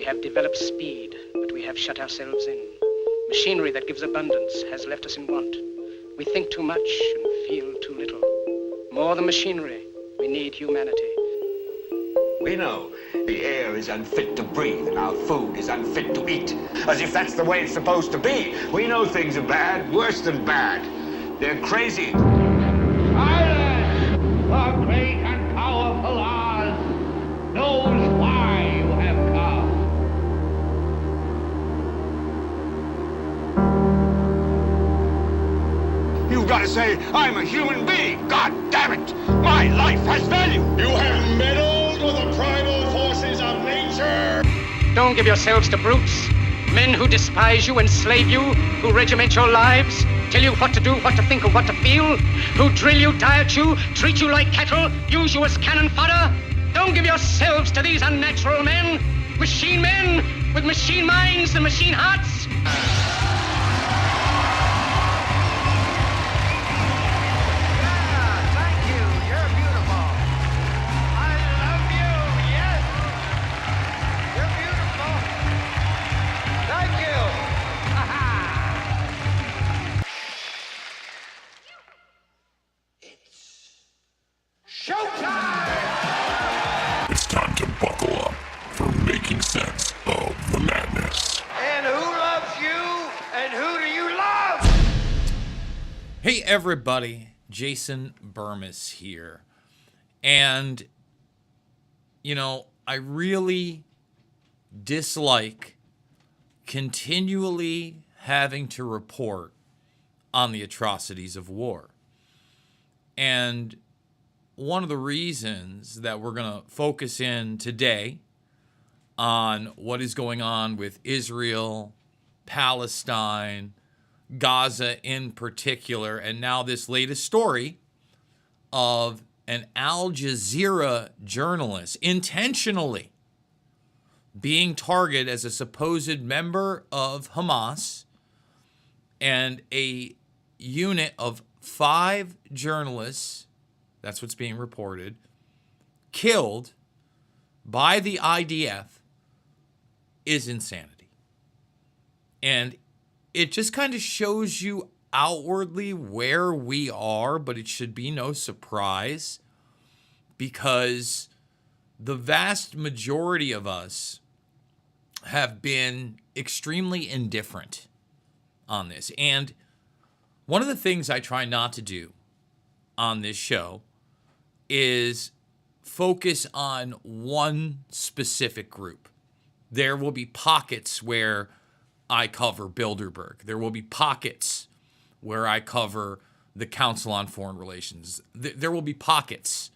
have developed speed, but we have shut ourselves in. Machinery that gives abundance has left us in want. We think too much and feel too little. More than machinery, we need humanity. We know the air is unfit to breathe and our food is unfit to eat. As if that's the way it's supposed to be. We know things are bad, worse than bad. They're crazy. Silence! The great and powerful Oz knows why you have come. You've got to say, I'm a human being. God damn it. My life has value. You have meddled with the primal forces of nature. Don't give yourselves to brutes. Men who despise you, enslave you, who regiment your lives, tell you what to do, what to think, or what to feel, who drill you, diet you, treat you like cattle, use you as cannon fodder. Don't give yourselves to these unnatural men with machine minds and machine hearts. It's time to buckle up for making sense of the madness. And who loves you? And who do you love? Hey everybody, Jason Bermas here. And, I really dislike continually having to report on the atrocities of war. And one of the reasons that we're going to focus in today on what is going on with Israel, Palestine, Gaza in particular, and now this latest story of an Al Jazeera journalist intentionally being targeted as a supposed member of Hamas, and a unit of 5 journalists, that's what's being reported, killed by the IDF is insanity. And it just kind of shows you outwardly where we are, but it should be no surprise because the vast majority of us have been extremely indifferent on this. And one of the things I try not to do on this show is focus on one specific group. There will be pockets where I cover Bilderberg. There will be pockets where I cover the Council on Foreign Relations. There will be pockets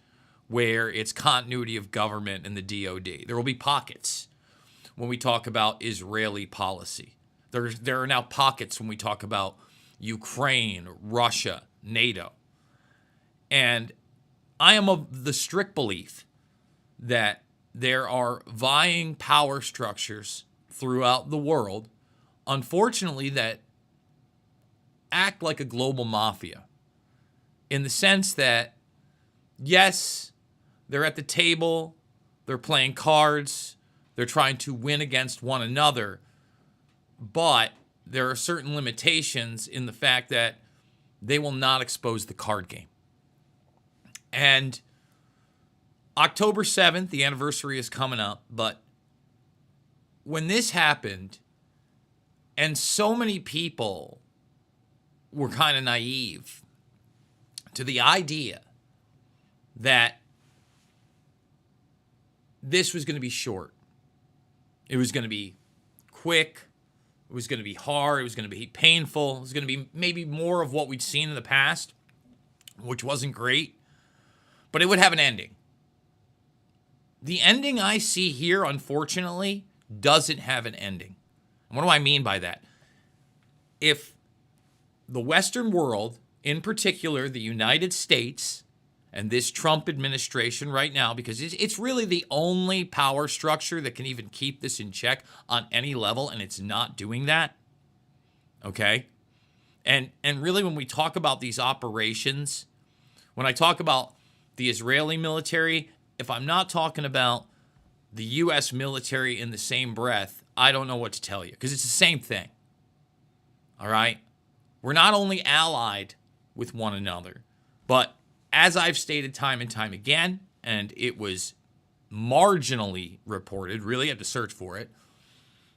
where it's continuity of government and the DOD. There will be pockets when we talk about Israeli policy. There are now pockets when we talk about Ukraine, Russia, NATO. And I am of the strict belief that there are vying power structures throughout the world, unfortunately, that act like a global mafia in the sense that, yes, they're at the table, they're playing cards, they're trying to win against one another, but there are certain limitations in the fact that they will not expose the card game. And October 7th, the anniversary is coming up, but when this happened, and so many people were kind of naive to the idea that this was going to be short. It was going to be quick. It was going to be hard. It was going to be painful. It was going to be maybe more of what we'd seen in the past, which wasn't great, but it would have an ending. The ending I see here, unfortunately, doesn't have an ending. And what do I mean by that? If the Western world, in particular the United States and this Trump administration right now, because it's really the only power structure that can even keep this in check on any level, and it's not doing that, okay? And really when we talk about these operations, when I talk about the Israeli military, if I'm not talking about the U.S. military in the same breath, I don't know what to tell you, because it's the same thing. All right? We're not only allied with one another, but as I've stated time and time again, and it was marginally reported, really had to search for it,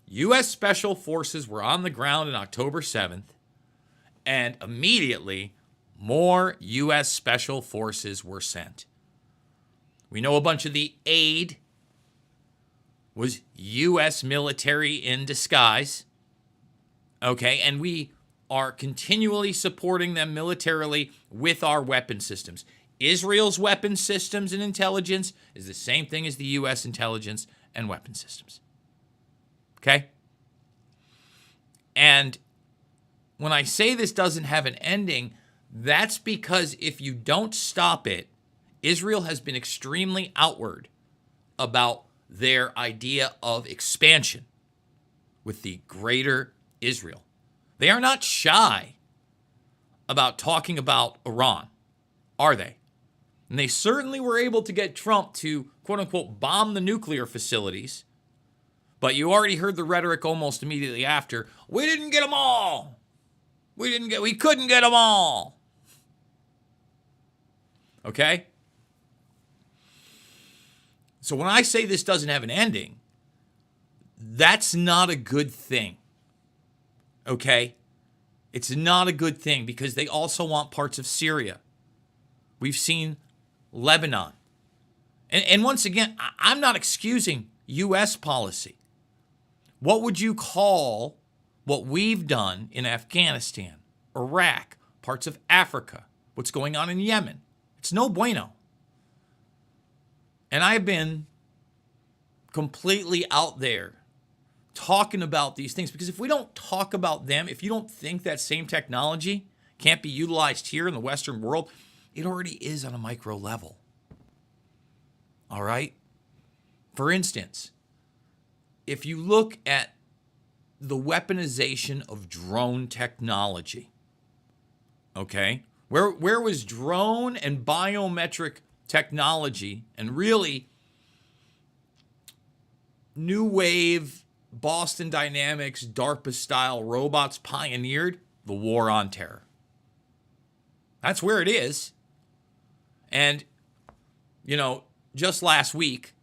U.S. Special Forces were on the ground on October 7th, and immediately more U.S. Special Forces were sent. We know a bunch of the aid was U.S. military in disguise, okay, and we are continually supporting them militarily with our weapon systems. Israel's weapon systems and intelligence is the same thing as the U.S. intelligence and weapon systems. Okay? And when I say this doesn't have an ending, that's because if you don't stop it, Israel has been extremely outward about their idea of expansion with the greater Israel. They are not shy about talking about Iran, are they? And they certainly were able to get Trump to, quote unquote, bomb the nuclear facilities. But you already heard the rhetoric almost immediately after. We didn't get them all. We couldn't get them all. Okay? So when I say this doesn't have an ending, that's not a good thing. Okay? It's not a good thing because they also want parts of Syria. We've seen Lebanon. And once again, I'm not excusing U.S. policy. What would you call what we've done in Afghanistan, Iraq, parts of Africa, what's going on in Yemen? It's no bueno. And I've been completely out there talking about these things because if we don't talk about them, if you don't think that same technology can't be utilized here in the Western world, it already is on a micro level. All right? For instance, if you look at the weaponization of drone technology, okay? Where was drone and biometric technology and really new wave Boston Dynamics DARPA style robots pioneered? The war on terror. That's where it is. And, you know, just last week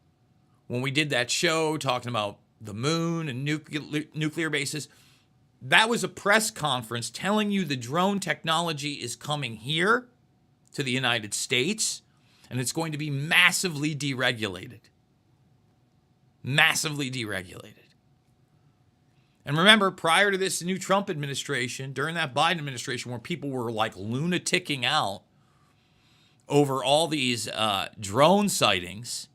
when we did that show talking about the moon and nuclear bases, that was a press conference telling you the drone technology is coming here to the United States and it's going to be massively deregulated. Massively deregulated. And remember, prior to this new Trump administration, during that Biden administration where people were like lunaticking out over all these drone sightings,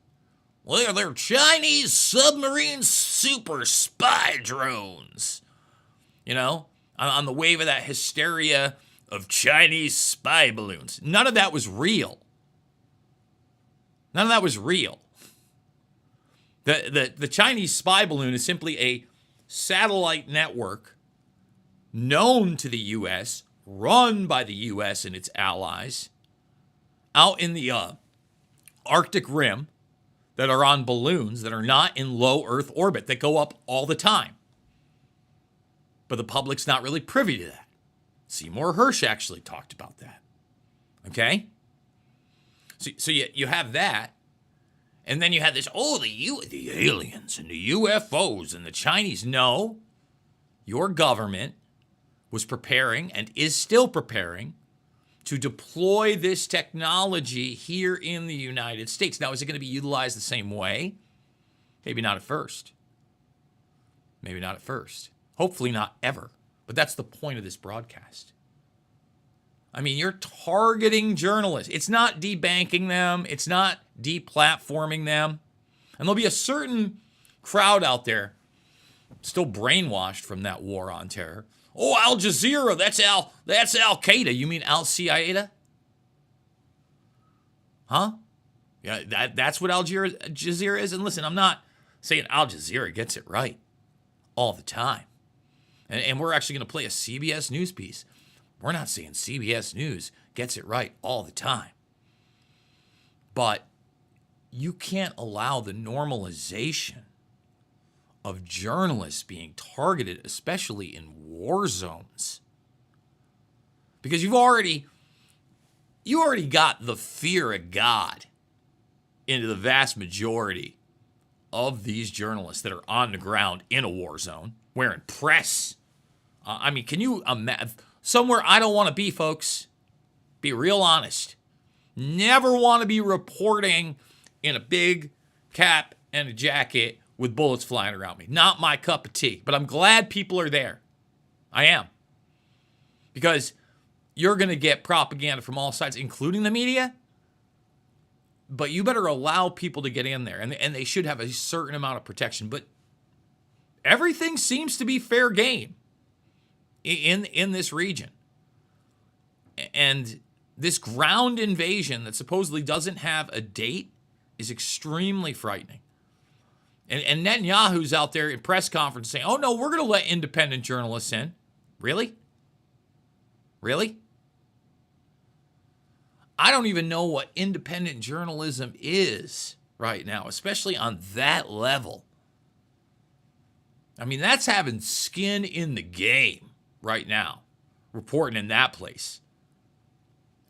well, they're Chinese submarine super spy drones. You know, on the wave of that hysteria of Chinese spy balloons. None of that was real. None of that was real. The Chinese spy balloon is simply a satellite network known to the U.S., run by the U.S. and its allies, out in the Arctic Rim, that are on balloons that are not in low Earth orbit, that go up all the time. But the public's not really privy to that. Seymour Hersh actually talked about that. Okay? So you have that. And then you have this, the aliens and the UFOs and the Chinese. No. Your government was preparing and is still preparing to deploy this technology here in the United States. Now, is it going to be utilized the same way? Maybe not at first. Maybe not at first. Hopefully not ever. But that's the point of this broadcast. I mean, you're targeting journalists. It's not debanking them. It's not deplatforming them. And there'll be a certain crowd out there still brainwashed from that war on terror. Oh, Al Jazeera, that's Al Qaeda. You mean Al Qaeda? Huh? Yeah, that's what Al Jazeera is. And listen, I'm not saying Al Jazeera gets it right all the time. And we're actually going to play a CBS News piece. We're not saying CBS News gets it right all the time. But you can't allow the normalization of journalists being targeted, especially in war zones. Because you already got the fear of God into the vast majority of these journalists that are on the ground in a war zone, wearing press. Can you imagine? Somewhere I don't want to be, folks. Be real honest. Never want to be reporting in a big cap and a jacket with bullets flying around me. Not my cup of tea. But I'm glad people are there. I am. Because you're going to get propaganda from all sides, including the media. But you better allow people to get in there. And they should have a certain amount of protection. But everything seems to be fair game in this region. And this ground invasion that supposedly doesn't have a date is extremely frightening. And Netanyahu's out there in press conference saying, oh, no, we're going to let independent journalists in. Really? Really? I don't even know what independent journalism is right now, especially on that level. I mean, that's having skin in the game right now, reporting in that place.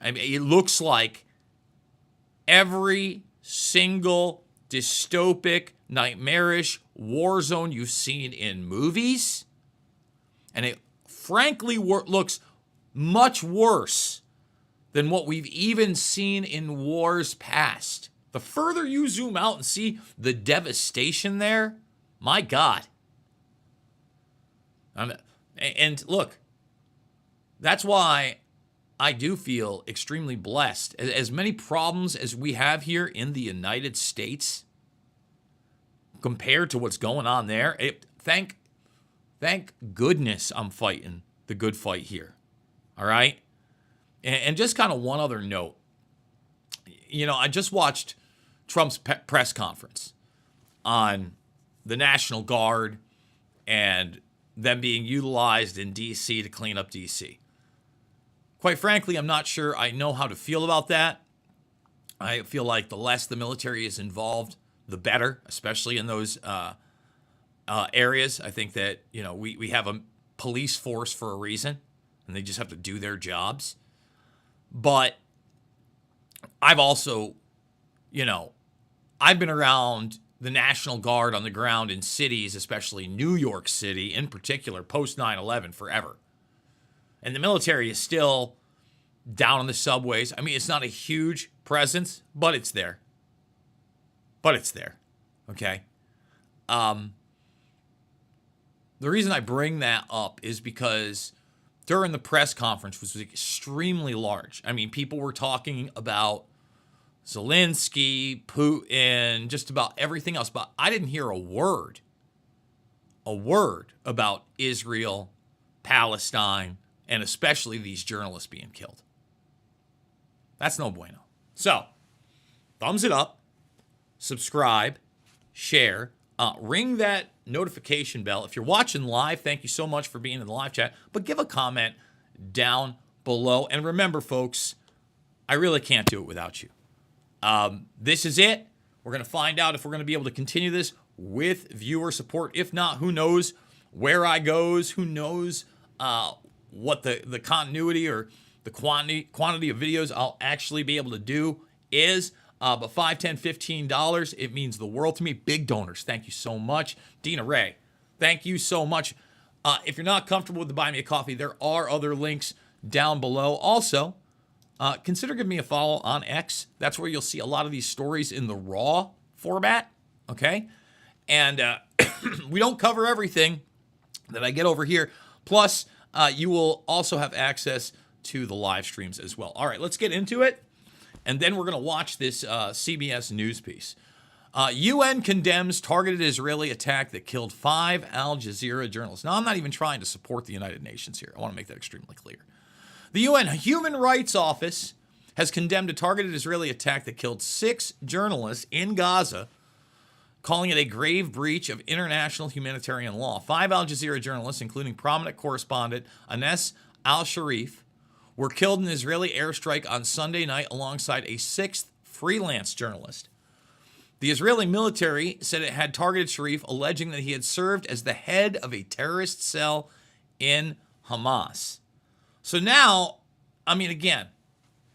I mean, it looks like every single dystopic, nightmarish war zone you've seen in movies, and it frankly looks much worse than what we've even seen in wars past. The further you zoom out and see the devastation there, my God. And look, that's why I do feel extremely blessed. As many problems as we have here in the United States, compared to what's going on there, thank goodness I'm fighting the good fight here. All right? And just kind of one other note. You know, I just watched Trump's press conference on the National Guard and them being utilized in D.C. to clean up D.C. Quite frankly, I'm not sure I know how to feel about that. I feel like the less the military is involved, the better, especially in those areas. I think that, you know, we have a police force for a reason, and they just have to do their jobs. But I've also, you know, I've been around the National Guard on the ground in cities, especially New York City in particular, post 9/11 forever. And the military is still down on the subways. I mean, it's not a huge presence, but it's there. Okay? The reason I bring that up is because during the press conference was extremely large. I mean, people were talking about Zelensky, Putin, just about everything else. But I didn't hear a word about Israel, Palestine, and especially these journalists being killed. That's no bueno. So, thumbs it up, subscribe, share, ring that notification bell. If you're watching live, thank you so much for being in the live chat. But give a comment down below. And remember, folks, I really can't do it without you. This is it. We're going to find out if we're going to be able to continue this with viewer support. If not, who knows where I goes? Who knows what the continuity or the quantity of videos I'll actually be able to do is. But $5, $10, $15, it means the world to me. Big donors, thank you so much. Dina Ray, thank you so much. If you're not comfortable with the Buy Me a Coffee, there are other links down below. Also, consider giving me a follow on X. That's where you'll see a lot of these stories in the raw format, okay? And we don't cover everything that I get over here. Plus, you will also have access to the live streams as well. All right, let's get into it. And then we're going to watch this CBS News piece. UN condemns targeted Israeli attack that killed 5 Al Jazeera journalists. Now, I'm not even trying to support the United Nations here. I want to make that extremely clear. The UN Human Rights Office has condemned a targeted Israeli attack that killed 6 journalists in Gaza, calling it a grave breach of international humanitarian law. 5 Al Jazeera journalists, including prominent correspondent Anas al-Sharif, were killed in an Israeli airstrike on Sunday night alongside a 6th freelance journalist. The Israeli military said it had targeted Sharif, alleging that he had served as the head of a terrorist cell in Hamas. So now, I mean, again,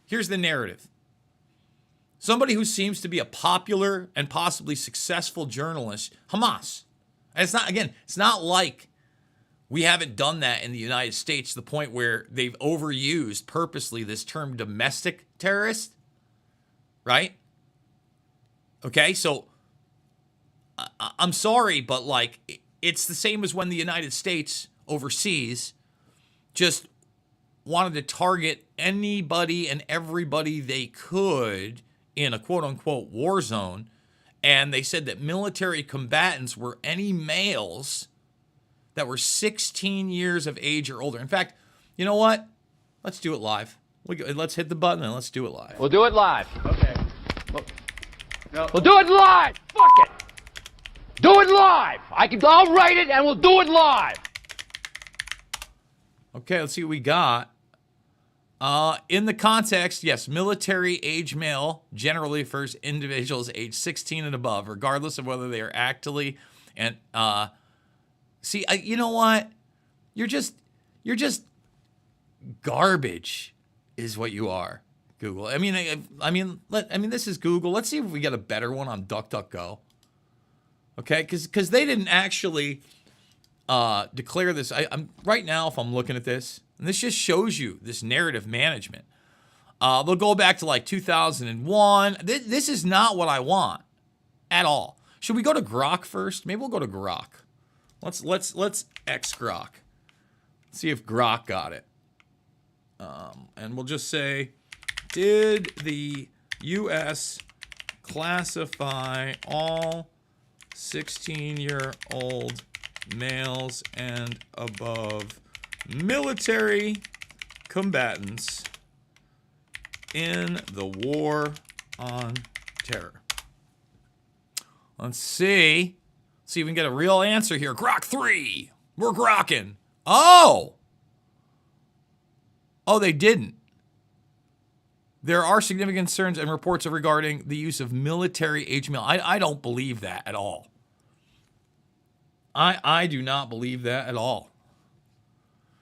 here's the narrative. Somebody who seems to be a popular and possibly successful journalist, Hamas. And it's not like we haven't done that in the United States to the point where they've overused purposely this term domestic terrorist, right? Okay, so I'm sorry, but like it's the same as when the United States overseas just wanted to target anybody and everybody they could in a quote-unquote war zone, and they said that military combatants were any males that were 16 years of age or older. In fact, you know what? Let's do it live. Let's hit the button and let's do it live. We'll do it live. Okay. We'll do it live. Fuck it. Do it live. I'll write it and we'll do it live. Okay, let's see what we got. In the context, yes, military age male generally refers to individuals age 16 and above, regardless of whether they are actively and you know what? You're just garbage, is what you are, Google. I mean, this is Google. Let's see if we get a better one on DuckDuckGo. Okay, because they didn't actually declare this. I'm right now, if I'm looking at this, and this just shows you this narrative management. They'll go back to like 2001. This is not what I want at all. Should we go to Grok first? Maybe we'll go to Grok. Let's X Grok. See if Grok got it. And we'll just say, did the U.S. classify all 16-year-old males and above military combatants in the war on terror? Let's see. See if we can get a real answer here. Grok 3. We're grokking. Oh, they didn't. There are significant concerns and reports regarding the use of military age male. I don't believe that at all. I do not believe that at all.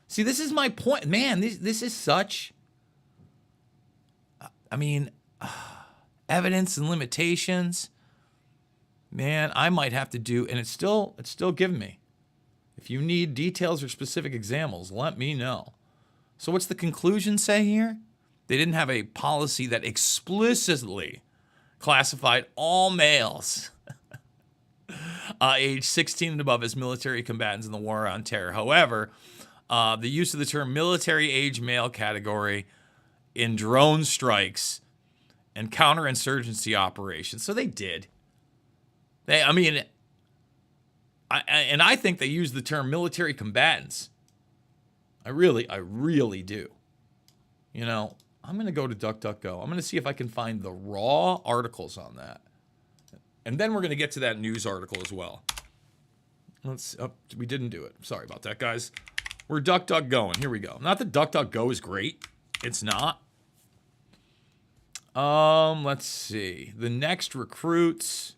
See, this is my point. Man, this is such, evidence and limitations. Man, I might have to do, and it's still giving me. If you need details or specific examples, let me know. So what's the conclusion say here? They didn't have a policy that explicitly classified all males age 16 and above as military combatants in the war on terror. However, the use of the term military age male category in drone strikes and counterinsurgency operations. So they did. I think they use the term military combatants. I really do. You know, I'm going to go to DuckDuckGo. I'm going to see if I can find the raw articles on that. And then we're going to get to that news article as well. We didn't do it. Sorry about that, guys. We're DuckDuckGoing. Here we go. Not that DuckDuckGo is great. It's not. Let's see. The next recruits.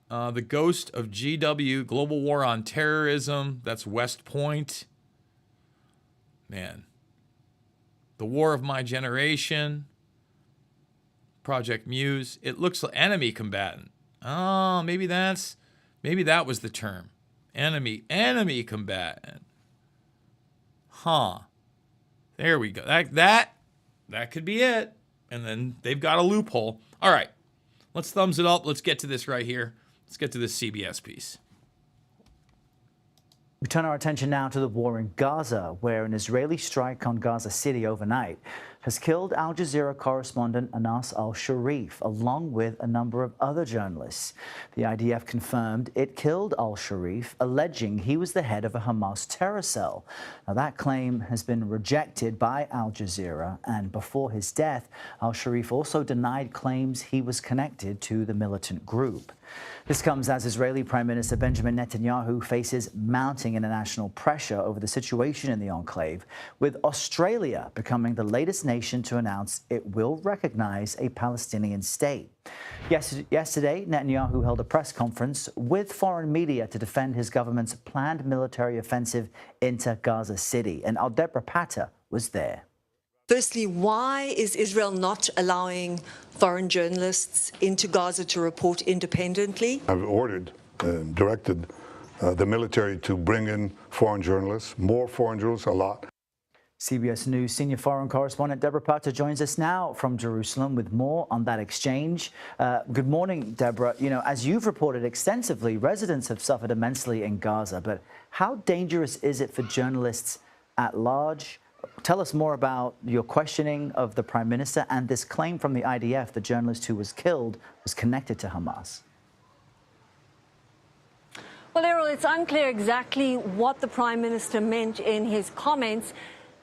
The Ghost of GW, Global War on Terrorism. That's West Point. Man. The War of My Generation. Project Muse. It looks like enemy combatant. Oh, maybe that was the term. Enemy combatant. Huh. There we go. That could be it. And then they've got a loophole. All right. Let's thumbs it up. Let's get to this right here. Let's get to this CBS piece. We turn our attention now to the war in Gaza, where an Israeli strike on Gaza City overnight has killed Al Jazeera correspondent Anas al-Sharif, along with a number of other journalists. The IDF confirmed it killed al-Sharif, alleging he was the head of a Hamas terror cell. Now, that claim has been rejected by Al Jazeera, and before his death, al-Sharif also denied claims he was connected to the militant group. This comes as Israeli Prime Minister Benjamin Netanyahu faces mounting international pressure over the situation in the enclave, with Australia becoming the latest nation to announce it will recognize a Palestinian state. Yesterday, Netanyahu held a press conference with foreign media to defend his government's planned military offensive into Gaza City. And our Deborah Patter was there. Firstly, why is Israel not allowing foreign journalists into Gaza to report independently? I've ordered and directed the military to bring in foreign journalists, more foreign journalists, a lot. CBS News senior foreign correspondent Deborah Patter joins us now from Jerusalem with more on that exchange. Good morning, Deborah. You know, as you've reported extensively, residents have suffered immensely in Gaza, but how dangerous is it for journalists at large? Tell us more about your questioning of the Prime Minister and this claim from the IDF the journalist who was killed was connected to Hamas. Well, Errol, it's unclear exactly what the Prime Minister meant in his comments.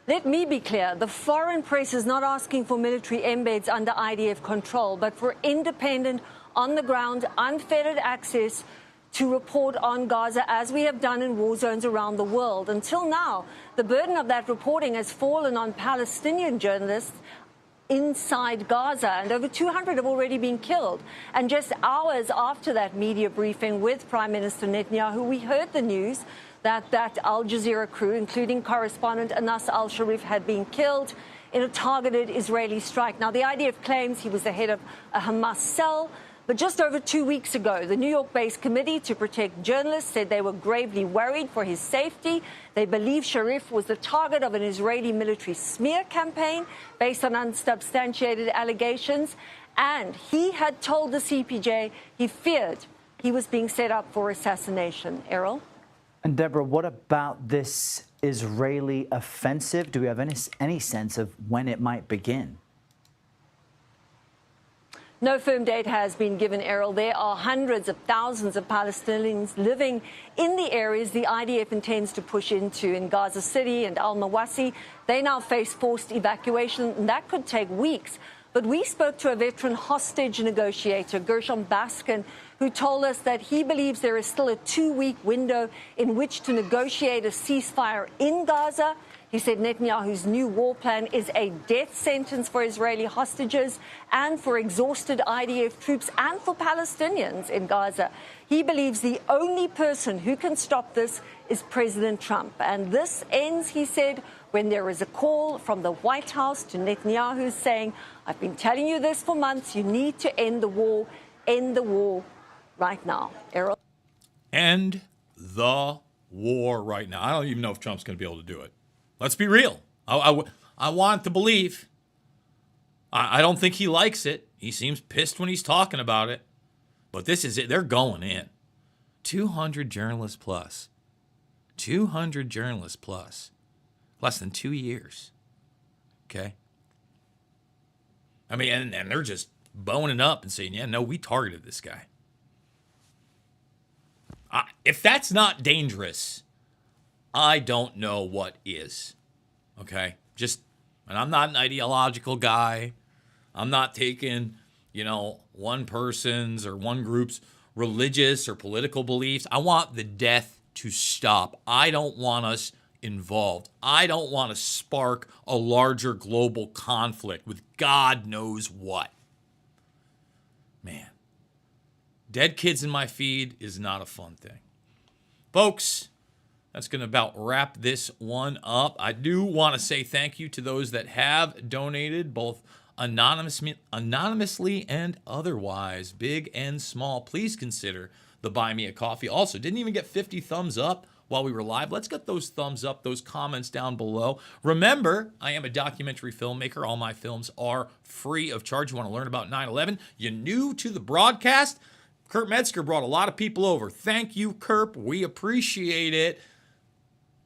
Let me be clear. The foreign press is not asking for military embeds under IDF control, but for independent, on-the-ground, unfettered access to report on Gaza, as we have done in war zones around the world. Until now, the burden of that reporting has fallen on Palestinian journalists inside Gaza, and over 200 have already been killed. And just hours after that media briefing with Prime Minister Netanyahu, we heard the news that Al Jazeera crew, including correspondent Anas al-Sharif, had been killed in a targeted Israeli strike. Now, the IDF claims he was the head of a Hamas cell, but just over 2 weeks ago, the New York-based Committee to Protect Journalists said they were gravely worried for his safety. They believe Sharif was the target of an Israeli military smear campaign based on unsubstantiated allegations. And he had told the CPJ he feared he was being set up for assassination. Errol? And Deborah, what about this Israeli offensive? Do we have any sense of when it might begin? No firm date has been given, Errol. There are hundreds of thousands of Palestinians living in the areas the IDF intends to push into in Gaza City and al-Mawasi. They now face forced evacuation, and that could take weeks. But we spoke to a veteran hostage negotiator, Gershom Baskin, who told us that he believes there is still a 2-week window in which to negotiate a ceasefire in Gaza. He said Netanyahu's new war plan is a death sentence for Israeli hostages and for exhausted IDF troops and for Palestinians in Gaza. He believes the only person who can stop this is President Trump. And this ends, he said, when there is a call from the White House to Netanyahu saying, I've been telling you this for months, you need to end the war right now. Errol? End the war right now. I don't even know if Trump's going to be able to do it. Let's be real. I want to believe. I don't think he likes it. He seems pissed when he's talking about it. But this is it. They're going in. 200 journalists plus. 200 journalists plus. Less than 2 years. Okay? I mean, and they're just boning up and saying, yeah, no, we targeted this guy. If that's not dangerous, I don't know what is. Okay? And I'm not an ideological guy. I'm not taking, one person's or one group's religious or political beliefs. I want the death to stop. I don't want us involved. I don't want to spark a larger global conflict with God knows what. Man, dead kids in my feed is not a fun thing. Folks, that's going to about wrap this one up. I do want to say thank you to those that have donated, both anonymously and otherwise, big and small. Please consider the Buy Me a Coffee. Also, didn't even get 50 thumbs up while we were live. Let's get those thumbs up, those comments down below. Remember, I am a documentary filmmaker. All my films are free of charge. You want to learn about 9/11? You're new to the broadcast? Kurt Metzger brought a lot of people over. Thank you, Kurt. We appreciate it.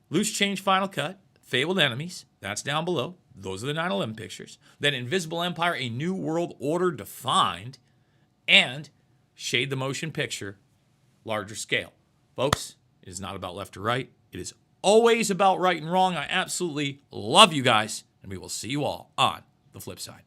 Loose Change Final Cut, Fabled Enemies, that's down below. Those are the 9/11 pictures. Then Invisible Empire, A New World Order Defined, and Shade the Motion Picture, larger scale. Folks, it is not about left or right. It is always about right and wrong. I absolutely love you guys, and we will see you all on the flip side.